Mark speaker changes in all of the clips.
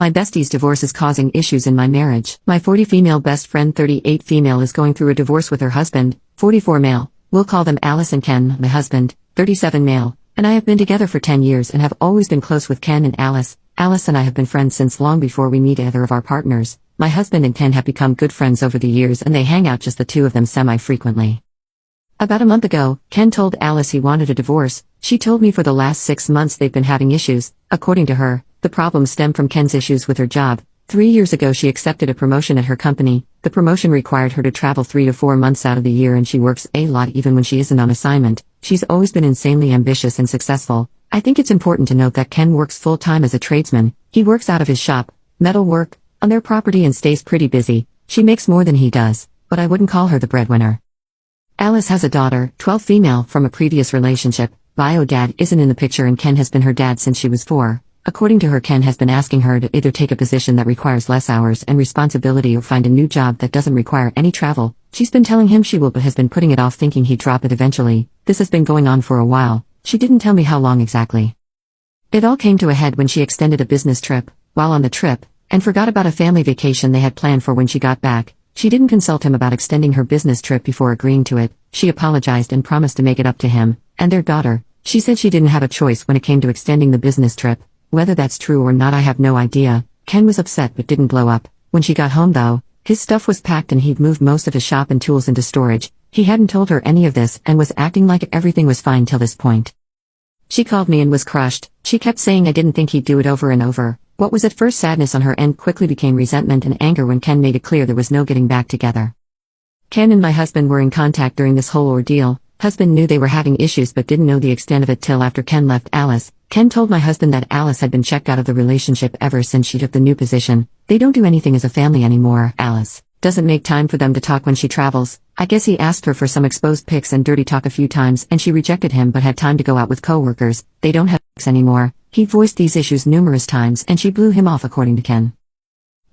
Speaker 1: My bestie's divorce is causing issues in my marriage. My 40 female best friend 38 female is going through a divorce with her husband, 44 male. We'll call them Alice and Ken, my husband, 37 male, and I have been together for 10 years and have always been close with Ken and Alice. Alice and I have been friends since long before we meet either of our partners. My husband and Ken have become good friends over the years and they hang out just the two of them semi-frequently. About a month ago, Ken told Alice he wanted a divorce. She told me for the last 6 months they've been having issues. According to her, the problem stemmed from Ken's issues with her job. 3 years ago she accepted a promotion at her company. The promotion required her to travel 3 to 4 months out of the year and she works a lot even when she isn't on assignment. She's always been insanely ambitious and successful. I think it's important to note that Ken works full-time as a tradesman. He works out of his shop, metal work, on their property and stays pretty busy. She makes more than he does, but I wouldn't call her the breadwinner. Alice has a daughter, 12 female, from a previous relationship. Bio dad isn't in the picture and Ken has been her dad since she was 4. According to her, Ken has been asking her to either take a position that requires less hours and responsibility or find a new job that doesn't require any travel. She's been telling him she will but has been putting it off thinking he'd drop it eventually. This has been going on for a while. She didn't tell me how long exactly. It all came to a head when she extended a business trip, while on the trip, and forgot about a family vacation they had planned for when she got back. She didn't consult him about extending her business trip before agreeing to it. She apologized and promised to make it up to him and their daughter. She said she didn't have a choice when it came to extending the business trip. Whether that's true or not I have no idea. Ken was upset but didn't blow up. When she got home though, his stuff was packed and he'd moved most of his shop and tools into storage. He hadn't told her any of this and was acting like everything was fine till this point. She called me and was crushed. She kept saying I didn't think he'd do it over and over. What was at first sadness on her end quickly became resentment and anger when Ken made it clear there was no getting back together. Ken and my husband were in contact during this whole ordeal. Husband knew they were having issues but didn't know the extent of it till after Ken left Alice. Ken told my husband that Alice had been checked out of the relationship ever since she took the new position. They don't do anything as a family anymore. Alice doesn't make time for them to talk when she travels. I guess he asked her for some exposed pics and dirty talk a few times and she rejected him but had time to go out with coworkers. They don't have sex anymore. He voiced these issues numerous times and she blew him off according to Ken.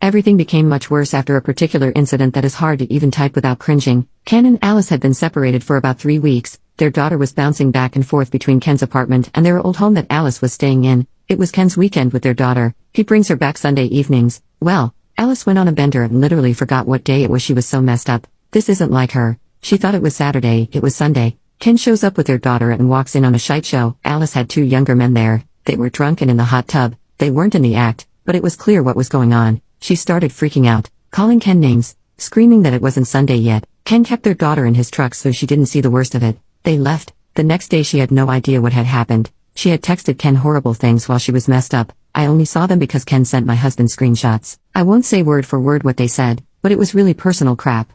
Speaker 1: Everything became much worse after a particular incident that is hard to even type without cringing. Ken and Alice had been separated for about 3 weeks. Their daughter was bouncing back and forth between Ken's apartment and their old home that Alice was staying in. It was Ken's weekend with their daughter. He brings her back Sunday evenings. Well, Alice went on a bender and literally forgot what day it was. She was so messed up. This isn't like her. She thought it was Saturday, it was Sunday. Ken shows up with their daughter and walks in on a shite show. Alice had 2 younger men there. They were drunk and in the hot tub. They weren't in the act, but it was clear what was going on. She started freaking out, calling Ken names, screaming that it wasn't Sunday yet. Ken kept their daughter in his truck so she didn't see the worst of it. They left. The next day she had no idea what had happened. She had texted Ken horrible things while she was messed up. I only saw them because Ken sent my husband screenshots. I won't say word for word what they said, but it was really personal crap.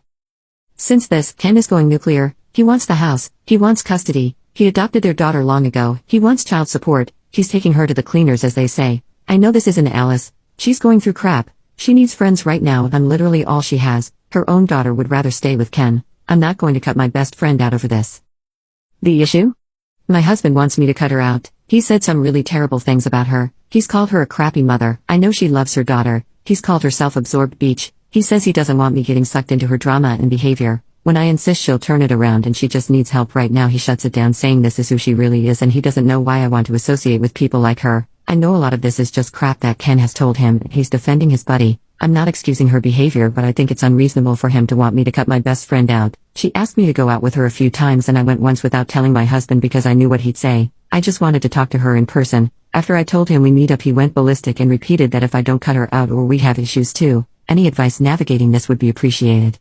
Speaker 1: Since this, Ken is going nuclear. He wants the house. He wants custody. He adopted their daughter long ago. He wants child support. He's taking her to the cleaners as they say. I know this isn't Alice. She's going through crap. She needs friends right now and I'm literally all she has. Her own daughter would rather stay with Ken. I'm not going to cut my best friend out over this. The issue? My husband wants me to cut her out. He said some really terrible things about her. He's called her a crappy mother. I know she loves her daughter. He's called her self-absorbed bitch. He says he doesn't want me getting sucked into her drama and behavior. When I insist she'll turn it around and she just needs help right now, he shuts it down saying this is who she really is and he doesn't know why I want to associate with people like her. I know a lot of this is just crap that Ken has told him. He's defending his buddy. I'm not excusing her behavior but I think it's unreasonable for him to want me to cut my best friend out. She asked me to go out with her a few times and I went once without telling my husband because I knew what he'd say. I just wanted to talk to her in person. After I told him we meet up he went ballistic and repeated that if I don't cut her out or we have issues too. Any advice navigating this would be appreciated.